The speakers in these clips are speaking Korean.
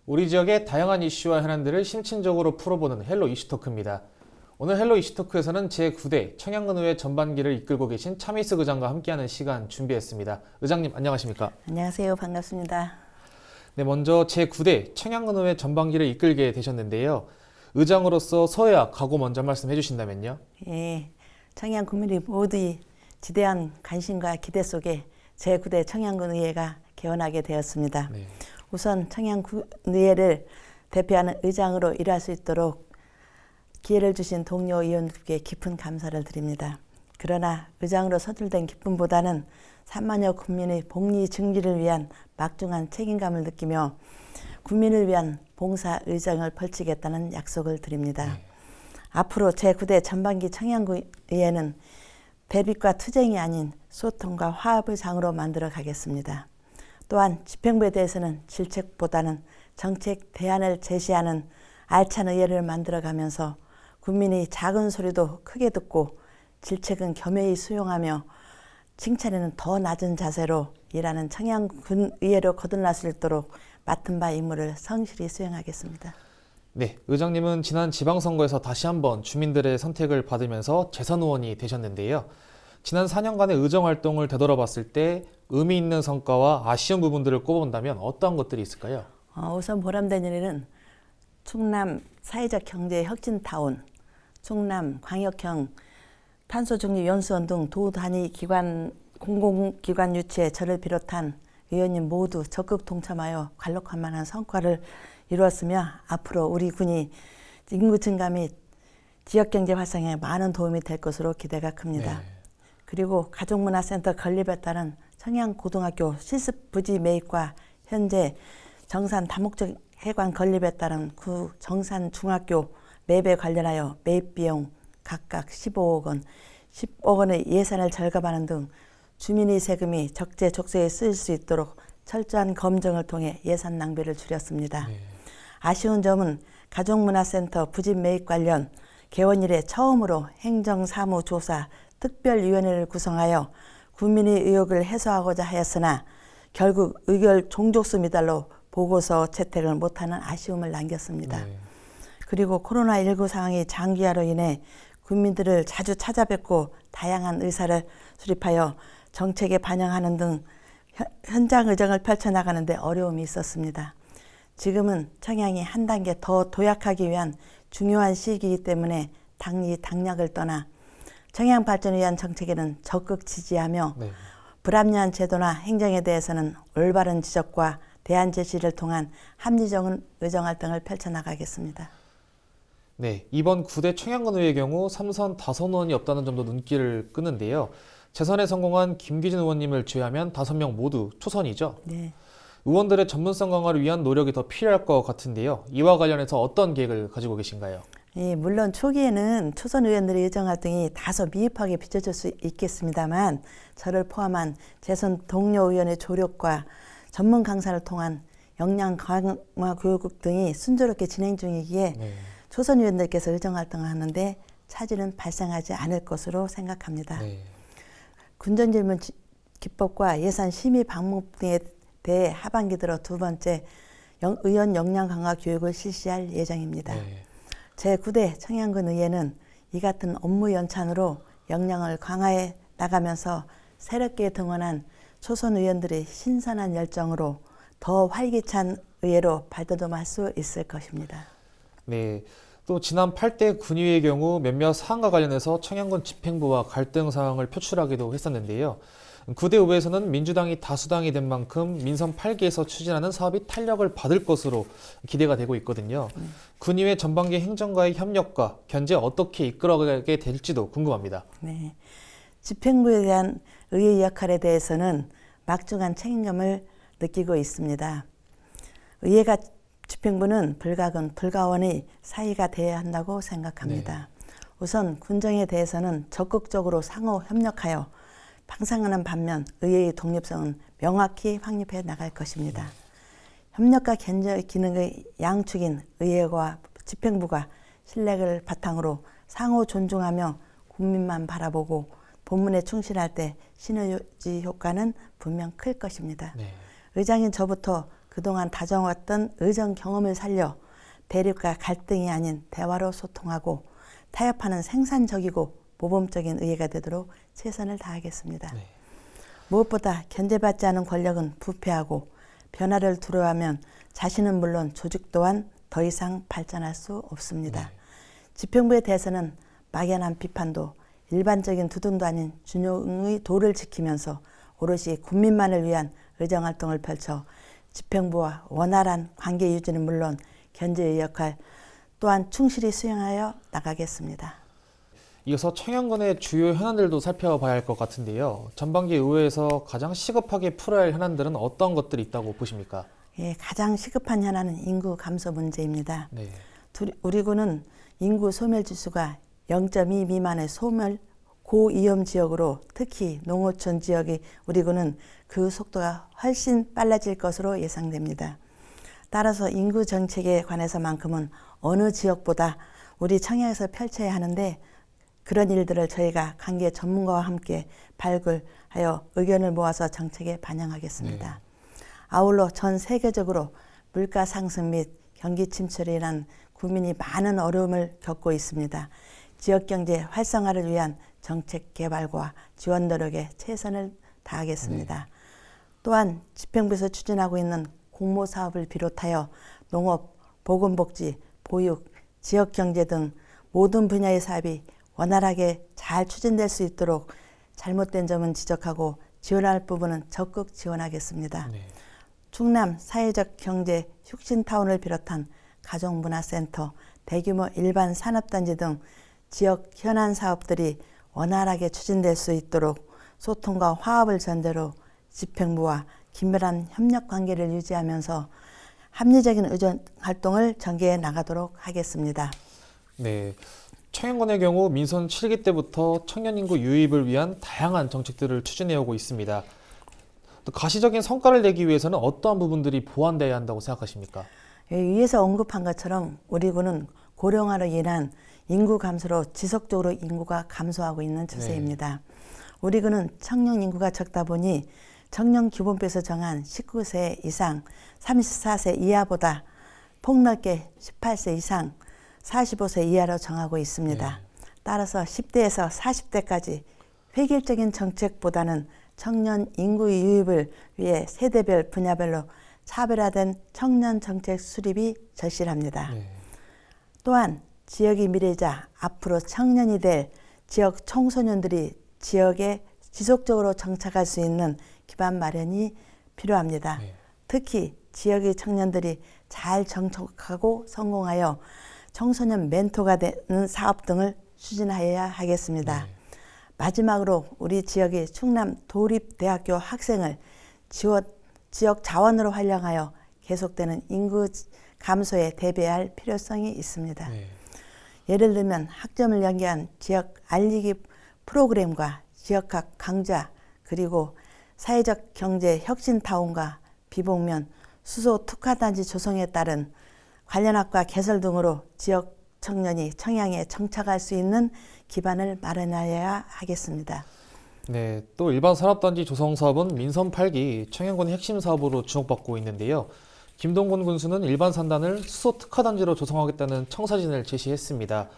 우리 지역의 다양한 이슈와 현안들을 심층적으로 풀어보는 헬로 이슈토크입니다. 오늘 헬로 이슈토크에서는 제9대 청양군의회 전반기를 이끌고 계신 차미숙 의장과 함께하는 시간 준비했습니다. 의장님 안녕하십니까? 안녕하세요. 반갑습니다. 네, 먼저 제9대 청양군의회 전반기를 이끌게 되셨는데요. 의장으로서 소회와 각오 먼저 말씀해 주신다면요. 예, 청양 국민이 모두의 지대한 관심과 기대 속에 제9대 청양군의회가 개원하게 되었습니다. 네. 우선 청양군의회를 대표하는 의장으로 일할 수 있도록 기회를 주신 동료 의원들께 깊은 감사를 드립니다. 그러나 의장으로 서술된 기쁨보다는 3만여 국민의 복리 증진을 위한 막중한 책임감을 느끼며 국민을 위한 봉사 의정을 펼치겠다는 약속을 드립니다. 앞으로 제9대 전반기 청양군의회는 대립과 투쟁이 아닌 소통과 화합의 장으로 만들어 가겠습니다. 또한 집행부에 대해서는 질책보다는 정책 대안을 제시하는 알찬 의회를 만들어가면서 국민이 작은 소리도 크게 듣고 질책은 겸허히 수용하며 칭찬에는 더 낮은 자세로 일하는 청양군의회로 거듭날 수 있도록 맡은 바 임무를 성실히 수행하겠습니다. 네, 의장님은 지난 지방선거에서 다시 한번 주민들의 선택을 받으면서 재선 의원이 되셨는데요. 지난 4년간의 의정활동을 되돌아봤을 때 의미 있는 성과와 아쉬운 부분들을 꼽아본다면 어떠한 것들이 있을까요? 우선 보람된 일은 충남 사회적 경제 혁신타운, 충남 광역형 탄소중립 연수원 등 도단위 기관, 공공기관 유치에 저를 비롯한 의원님 모두 적극 동참하여 관록할 만한 성과를 이루었으며 앞으로 우리 군이 인구 증가 및 지역경제 활성화에 많은 도움이 될 것으로 기대가 큽니다. 네. 그리고 가족문화센터 건립에 따른 청양고등학교 실습 부지 매입과 현재 정산 다목적 해관 건립에 따른 구 정산중학교 매입에 관련하여 매입 비용 각각 15억 원, 10억 원의 예산을 절감하는 등 주민의 세금이 적재적소에 쓰일 수 있도록 철저한 검증을 통해 예산 낭비를 줄였습니다. 네. 아쉬운 점은 가족문화센터 부지 매입 관련 개원 이래 처음으로 행정사무조사 특별위원회를 구성하여 국민의 의혹을 해소하고자 하였으나 결국 의결 종족수 미달로 보고서 채택을 못하는 아쉬움을 남겼습니다. 네. 그리고 코로나19 상황이 장기화로 인해 국민들을 자주 찾아뵙고 다양한 의사를 수립하여 정책에 반영하는 등 현장 의정을 펼쳐나가는 데 어려움이 있었습니다. 지금은 청양이 한 단계 더 도약하기 위한 중요한 시기이기 때문에 당리 당략을 떠나 청양 발전을 위한 정책에는 적극 지지하며 네. 불합리한 제도나 행정에 대해서는 올바른 지적과 대안 제시를 통한 합리적 의정 활동을 펼쳐나가겠습니다. 네, 이번 9대 청양군의회의 경우 3선 5의원이 없다는 점도 눈길을 끄는데요. 재선에 성공한 김기진 의원님을 제외하면 5명 모두 초선이죠. 네. 의원들의 전문성 강화를 위한 노력이 더 필요할 것 같은데요. 이와 관련해서 어떤 계획을 가지고 계신가요? 예, 물론 초기에는 초선 의원들의 의정 활동이 다소 미흡하게 비춰질 수 있겠습니다만 저를 포함한 재선 동료 의원의 조력과 전문 강사를 통한 역량 강화 교육 등이 순조롭게 진행 중이기에 네. 초선 의원들께서 의정 활동을 하는데 차질은 발생하지 않을 것으로 생각합니다. 네. 군정질문 기법과 예산 심의 방법 등에 대해 하반기 들어 두 번째 의원 역량 강화 교육을 실시할 예정입니다. 네. 제9대 청양군 의회는 이 같은 업무 연찬으로 역량을 강화해 나가면서 새롭게 등원한 초선 의원들의 신선한 열정으로 더 활기찬 의회로 발돋움할 수 있을 것입니다. 네. 또 지난 8대 군의회의 경우 몇몇 사안과 관련해서 청양군 집행부와 갈등 사항을 표출하기도 했었는데요. 9대 의회에서는 민주당이 다수당이 된 만큼 민선 8기에서 추진하는 사업이 탄력을 받을 것으로 기대가 되고 있거든요. 군의회 전반기 행정과의 협력과 견제 어떻게 이끌어가게 될지도 궁금합니다. 네. 집행부에 대한 의회 역할에 대해서는 막중한 책임감을 느끼고 있습니다. 의회가 집행부는 불가근, 불가원의 사이가 되어야 한다고 생각합니다. 우선 군정에 대해서는 적극적으로 상호 협력하여 방상하는 반면 의회의 독립성은 명확히 확립해 나갈 것입니다. 협력과 견제 기능의 양축인 의회와 집행부가 신뢰를 바탕으로 상호 존중하며 국민만 바라보고 본문에 충실할 때 시너지 효과는 분명 클 것입니다. 네. 의장인 저부터 그동안 다져왔던 의정 경험을 살려 대립과 갈등이 아닌 대화로 소통하고 타협하는 생산적이고 모범적인 의회가 되도록 최선을 다하겠습니다. 네. 무엇보다 견제받지 않은 권력은 부패하고 변화를 두려워하면 자신은 물론 조직 또한 더 이상 발전할 수 없습니다. 네. 집행부에 대해서는 막연한 비판도 일반적인 두둔도 아닌 준용의 도를 지키면서 오롯이 국민만을 위한 의정활동을 펼쳐 집행부와 원활한 관계 유지는 물론 견제의 역할 또한 충실히 수행하여 나가겠습니다. 이어서 청양군의 주요 현안들도 살펴봐야 할 것 같은데요. 전반기 의회에서 가장 시급하게 풀어야 할 현안들은 어떤 것들이 있다고 보십니까? 예, 가장 시급한 현안은 인구 감소 문제입니다. 네. 우리 군은 인구 소멸 지수가 0.2 미만의 소멸 고위험 지역으로 특히 농어촌 지역이 우리 군은 그 속도가 훨씬 빨라질 것으로 예상됩니다. 따라서 인구 정책에 관해서만큼은 어느 지역보다 우리 청양에서 펼쳐야 하는데 그런 일들을 저희가 관계 전문가와 함께 발굴하여 의견을 모아서 정책에 반영하겠습니다. 네. 아울러 전 세계적으로 물가 상승 및 경기 침체로 인한 국민이 많은 어려움을 겪고 있습니다. 지역경제 활성화를 위한 정책 개발과 지원 노력에 최선을 다하겠습니다. 네. 또한 집행부에서 추진하고 있는 공모사업을 비롯하여 농업, 보건복지, 보육, 지역경제 등 모든 분야의 사업이 원활하게 잘 추진될 수 있도록 잘못된 점은 지적하고 지원할 부분은 적극 지원하겠습니다. 네. 충남 사회적 경제 혁신타운을 비롯한 가족문화센터, 대규모 일반 산업단지 등 지역 현안 사업들이 원활하게 추진될 수 있도록 소통과 화합을 전제로 집행부와 긴밀한 협력 관계를 유지하면서 합리적인 의정 활동을 전개해 나가도록 하겠습니다. 네. 청양군의 경우 민선 7기 때부터 청년 인구 유입을 위한 다양한 정책들을 추진해 오고 있습니다. 또 가시적인 성과를 내기 위해서는 어떠한 부분들이 보완돼야 한다고 생각하십니까? 위에서 언급한 것처럼 우리 군은 고령화로 인한 인구 감소로 지속적으로 인구가 감소하고 있는 추세입니다. 우리 군은 청년 인구가 적다 보니 청년 기본부에서 정한 19세 이상, 34세 이하보다 폭넓게 18세 이상, 45세 이하로 정하고 있습니다. 네. 따라서 10대에서 40대까지 획일적인 정책보다는 청년 인구 유입을 위해 세대별 분야별로 차별화된 청년 정책 수립이 절실합니다. 네. 또한 지역의 미래자 앞으로 청년이 될 지역 청소년들이 지역에 지속적으로 정착할 수 있는 기반 마련이 필요합니다. 네. 특히 지역의 청년들이 잘 정착하고 성공하여 청소년 멘토가 되는 사업 등을 추진하여야 하겠습니다. 네. 마지막으로 우리 지역의 충남 도립대학교 학생을 지역 자원으로 활용하여 계속되는 인구 감소에 대비할 필요성이 있습니다. 네. 예를 들면 학점을 연계한 지역 알리기 프로그램과 지역학 강좌 그리고 사회적 경제 혁신타운과 비봉면 수소 특화단지 조성에 따른 관련 학과 개설 등으로 지역 청년이 청양에 정착할 수 있는 기반을 마련하여야 하겠습니다. 네, 또 일반 산업단지 조성 사업은 민선 8기 청양군의 핵심 사업으로 주목받고 있는데요. 김동군 군수는 일반 산단을 수소 특화단지로 조성하겠다는 청사진을 제시했습니다.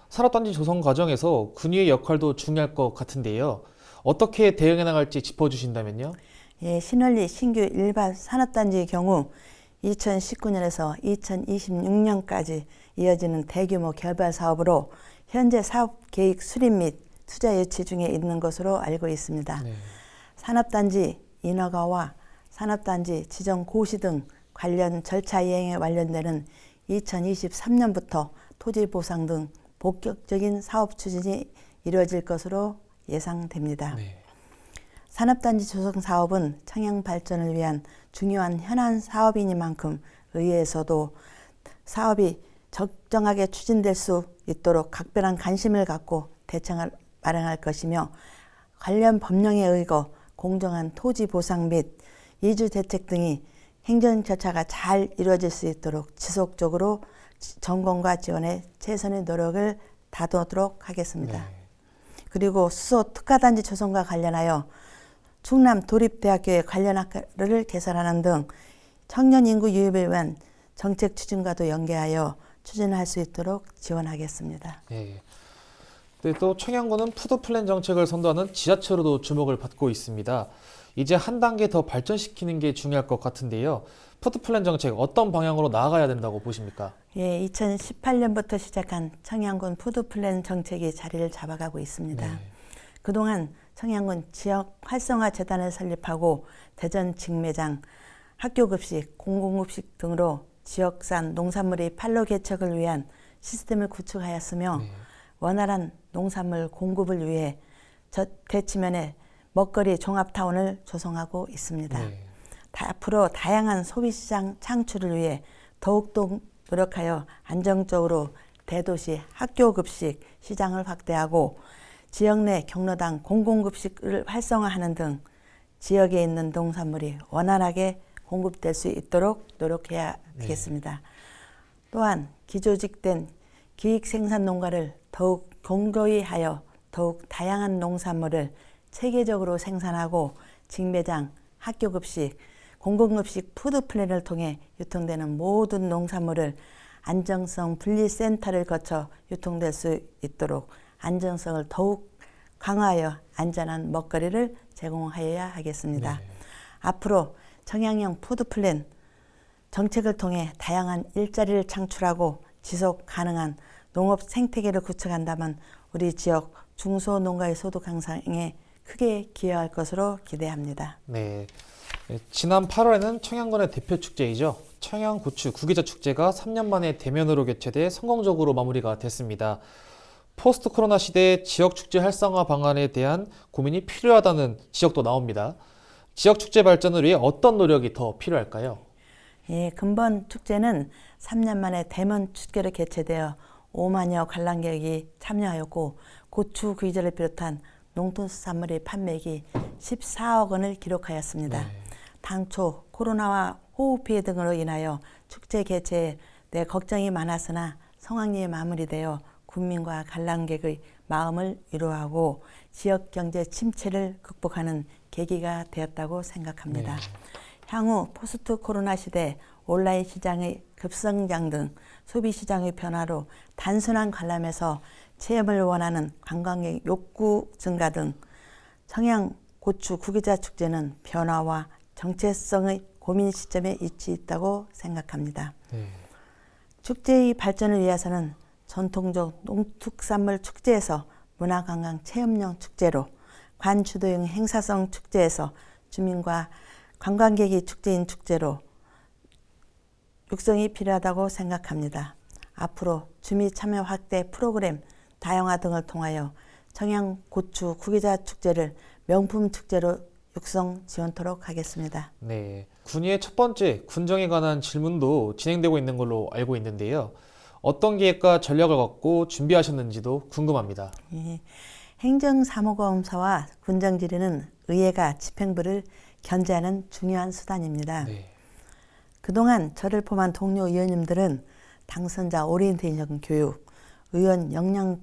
산업단지 조성 과정에서 군위의 역할도 중요할 것 같은데요. 어떻게 대응해 나갈지 짚어주신다면요. 예, 신월리 신규 일반 산업단지의 경우 2019년에서 2026년까지 이어지는 대규모 개발 사업으로 현재 사업 계획 수립 및 투자 유치 중에 있는 것으로 알고 있습니다. 네. 산업단지 인허가와 산업단지 지정 고시 등 관련 절차 이행에 관련되는 2023년부터 토지 보상 등 본격적인 사업 추진이 이루어질 것으로 예상됩니다. 네. 산업단지 조성 사업은 청양 발전을 위한 중요한 현안 사업이니만큼 의회에서도 사업이 적정하게 추진될 수 있도록 각별한 관심을 갖고 대책을 마련할 것이며 관련 법령에 의거 공정한 토지 보상 및 이주 대책 등이 행정 절차가 잘 이루어질 수 있도록 지속적으로 점검과 지원에 최선의 노력을 다하도록 하겠습니다. 네. 그리고 수소 특화단지 조성과 관련하여 충남 도립대학교의 관련 학과를 개설하는 등 청년 인구 유입을 위한 정책 추진과도 연계하여 추진할 수 있도록 지원하겠습니다. 네. 네, 또 청양군은 푸드플랜 정책을 선도하는 지자체로도 주목을 받고 있습니다. 이제 한 단계 더 발전시키는 게 중요할 것 같은데요. 푸드플랜 정책 어떤 방향으로 나아가야 된다고 보십니까? 예, 2018년부터 시작한 청양군 푸드플랜 정책이 자리를 잡아가고 있습니다. 네. 그동안 청양군 지역 활성화 재단을 설립하고 대전 직매장, 학교급식, 공공급식 등으로 지역산 농산물의 판로 개척을 위한 시스템을 구축하였으며 네. 원활한 농산물 공급을 위해 대치면에 먹거리 종합타운을 조성하고 있습니다. 네. 앞으로 다양한 소비시장 창출을 위해 더욱더 노력하여 안정적으로 대도시 학교급식 시장을 확대하고 지역 내 경로당 공공급식을 활성화하는 등 지역에 있는 농산물이 원활하게 공급될 수 있도록 노력해야 하겠습니다. 또한 기조직된 기획생산 농가를 더욱 공고히 하여 더욱 다양한 농산물을 체계적으로 생산하고 직매장, 학교급식, 공공급식 푸드플랜을 통해 유통되는 모든 농산물을 안정성 분리센터를 거쳐 유통될 수 있도록 안정성을 더욱 강화하여 안전한 먹거리를 제공하여야 하겠습니다. 네. 앞으로 청양형 푸드플랜 정책을 통해 다양한 일자리를 창출하고 지속 가능한 농업 생태계를 구축한다면 우리 지역 중소농가의 소득 향상에 크게 기여할 것으로 기대합니다. 네. 네, 지난 8월에는 청양군의 대표 축제이죠. 청양고추 구기자 축제가 3년 만에 대면으로 개최돼 성공적으로 마무리가 됐습니다. 포스트 코로나 시대의 지역 축제 활성화 방안에 대한 고민이 필요하다는 지적도 나옵니다. 지역 축제 발전을 위해 어떤 노력이 더 필요할까요? 예, 금번 축제는 3년 만에 대면 축제로 개최되어 5만여 관람객이 참여하였고 고추 구이자를 비롯한 농특산물의 판매액이 14억 원을 기록하였습니다. 네. 당초 코로나와 호우 피해 등으로 인하여 축제 개최에 대해 걱정이 많았으나 성황리에 마무리되어 국민과 관람객의 마음을 위로하고 지역 경제 침체를 극복하는 계기가 되었다고 생각합니다. 네. 향후 포스트 코로나 시대 온라인 시장의 급성장 등 소비 시장의 변화로 단순한 관람에서 체험을 원하는 관광객 욕구 증가 등 청양 고추 구기자 축제는 변화와 정체성의 고민 시점에 위치했다고 생각합니다. 네. 축제의 발전을 위해서는 전통적 농특산물 축제에서 문화관광 체험형 축제로 관주도형 행사성 축제에서 주민과 관광객이 축제인 축제로 육성이 필요하다고 생각합니다. 앞으로 주민 참여 확대 프로그램 다양화 등을 통하여 청양 고추 구기자 축제를 명품 축제로 육성 지원토록 하겠습니다. 네. 군의의 첫 번째 군정에 관한 질문도 진행되고 있는 걸로 알고 있는데요. 어떤 계획과 전략을 갖고 준비하셨는지도 궁금합니다. 예. 행정사무검사와 군정지리는 의회가 집행부를 견제하는 중요한 수단입니다. 네. 그동안 저를 포함한 동료 의원님들은 당선자 오리엔테이션 교육, 의원 역량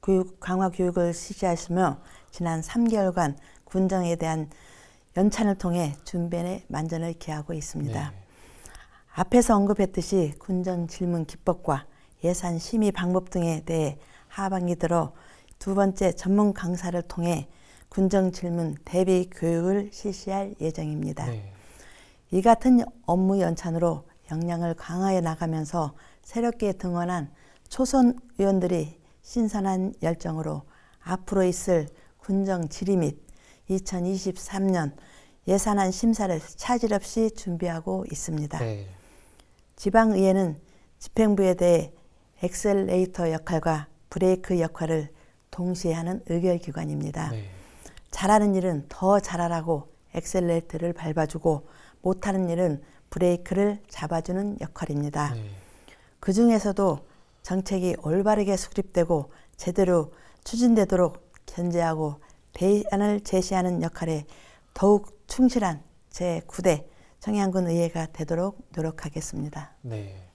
교육 강화 교육을 실시하시며 지난 3개월간 군정에 대한 연찬을 통해 준비에 만전을 기하고 있습니다. 네. 앞에서 언급했듯이 군정 질문 기법과 예산 심의 방법 등에 대해 하반기 들어 두 번째 전문 강사를 통해 군정 질문 대비 교육을 실시할 예정입니다. 네. 이 같은 업무 연찬으로 역량을 강화해 나가면서 새롭게 등원한 초선 의원들이 신선한 열정으로 앞으로 있을 군정 질의 및 2023년 예산안 심사를 차질 없이 준비하고 있습니다. 네. 지방의회는 집행부에 대해 엑셀레이터 역할과 브레이크 역할을 동시에 하는 의결기관입니다. 네. 잘하는 일은 더 잘하라고 엑셀레이터를 밟아주고 못하는 일은 브레이크를 잡아주는 역할입니다. 네. 그 중에서도 정책이 올바르게 수립되고 제대로 추진되도록 견제하고 대안을 제시하는 역할에 더욱 충실한 제9대 청양군 의회가 되도록 노력하겠습니다. 네.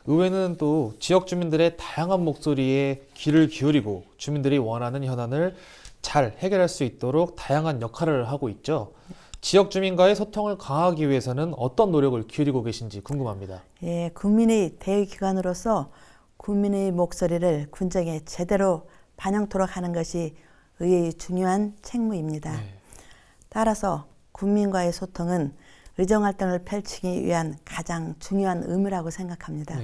의회는 또 지역 주민들의 다양한 목소리에 귀를 기울이고 주민들이 원하는 현안을 잘 해결할 수 있도록 다양한 역할을 하고 있죠. 지역 주민과의 소통을 강화하기 위해서는 어떤 노력을 기울이고 계신지 궁금합니다. 예, 국민의 대의기관으로서 국민의 목소리를 군정에 제대로 반영토록 하는 것이 의회의 중요한 책무입니다. 따라서 국민과의 소통은 의정활동을 펼치기 위한 가장 중요한 의무라고 생각합니다.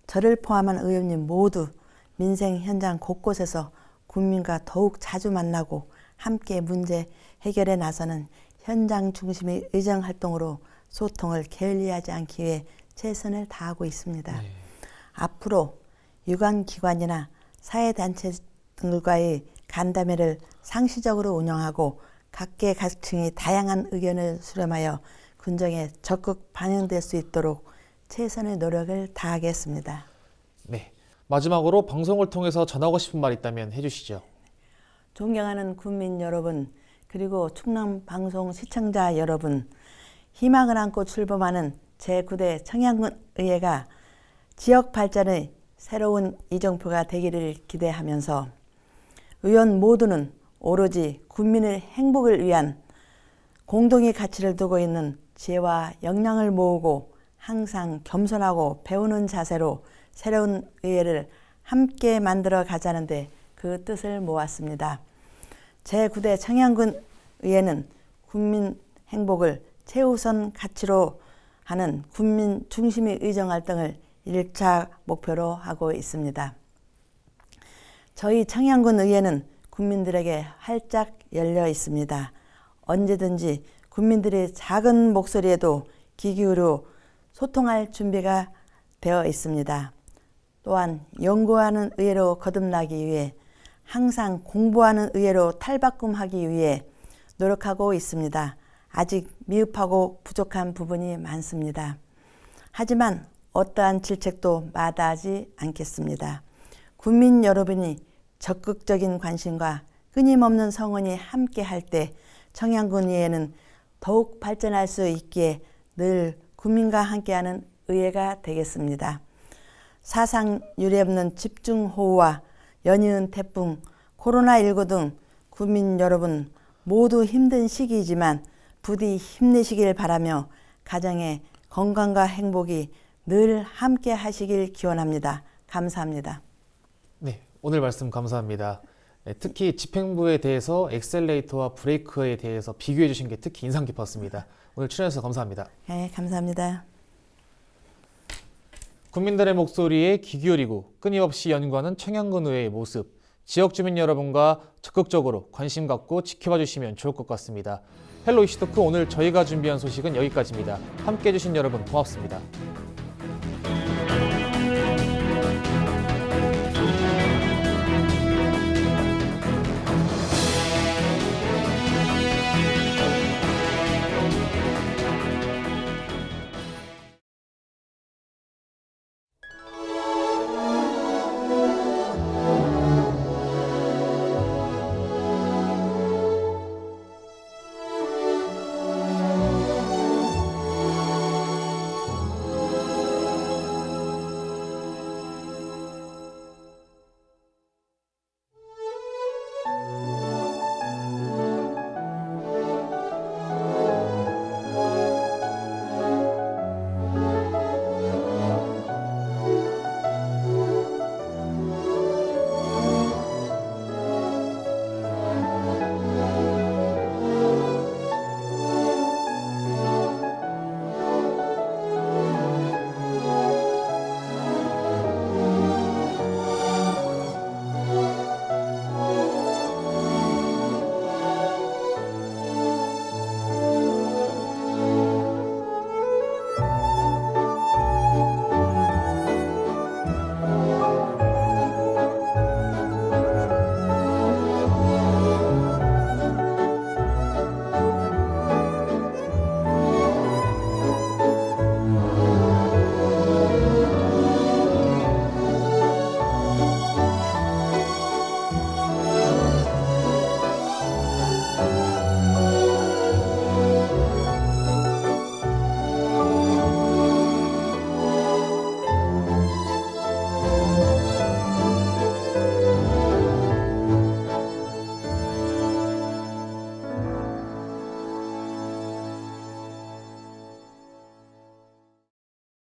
저를 포함한 의원님 모두 민생 현장 곳곳에서 국민과 더욱 자주 만나고 함께 문제 해결에 나서는 현장 중심의 의정활동으로 소통을 게을리하지 않기 위해 최선을 다하고 있습니다. 앞으로 유관기관이나 사회단체 등과의 간담회를 상시적으로 운영하고 각계각층의 다양한 의견을 수렴하여 군정에 적극 반영될 수 있도록 최선의 노력을 다하겠습니다. 네. 마지막으로 방송을 통해서 전하고 싶은 말 있다면 해주시죠. 존경하는 국민 여러분, 그리고 충남 방송 시청자 여러분, 희망을 안고 출범하는 제9대 청양군 의회가 지역 발전의 새로운 이정표가 되기를 기대하면서 의원 모두는 오로지 국민의 행복을 위한 공동의 가치를 두고 있는 지혜와 역량을 모으고 항상 겸손하고 배우는 자세로 새로운 의회를 함께 만들어 가자는데 그 뜻을 모았습니다. 제9대 청양군 의회는 국민 행복을 최우선 가치로 하는 국민 중심의 의정활동을 1차 목표로 하고 있습니다. 저희 청양군 의회는 국민들에게 활짝 열려 있습니다. 언제든지 국민들의 작은 목소리에도 귀 기울여 소통할 준비가 되어 있습니다. 또한 연구하는 의회로 거듭나기 위해 항상 공부하는 의회로 탈바꿈하기 위해 노력하고 있습니다. 아직 미흡하고 부족한 부분이 많습니다. 하지만 어떠한 질책도 마다하지 않겠습니다. 국민 여러분이 적극적인 관심과 끊임없는 성원이 함께할 때 청양군 의회는 더욱 발전할 수 있기에 늘 국민과 함께하는 의회가 되겠습니다. 사상 유례없는 집중호우와 연이은 태풍, 코로나19 등 국민 여러분 모두 힘든 시기이지만 부디 힘내시길 바라며 가정의 건강과 행복이 늘 함께 하시길 기원합니다. 감사합니다. 네, 오늘 말씀 감사합니다. 네, 특히 집행부에 대해서 엑셀레이터와 브레이크에 대해서 비교해 주신 게 특히 인상 깊었습니다. 오늘 출연해주셔서 감사합니다. 네, 감사합니다. 국민들의 목소리에 귀 기울이고 끊임없이 연구하는 청양군 의회의 모습, 지역 주민 여러분과 적극적으로 관심 갖고 지켜봐 주시면 좋을 것 같습니다. 헬로 이슈토크 오늘 저희가 준비한 소식은 여기까지입니다. 함께해 주신 여러분 고맙습니다.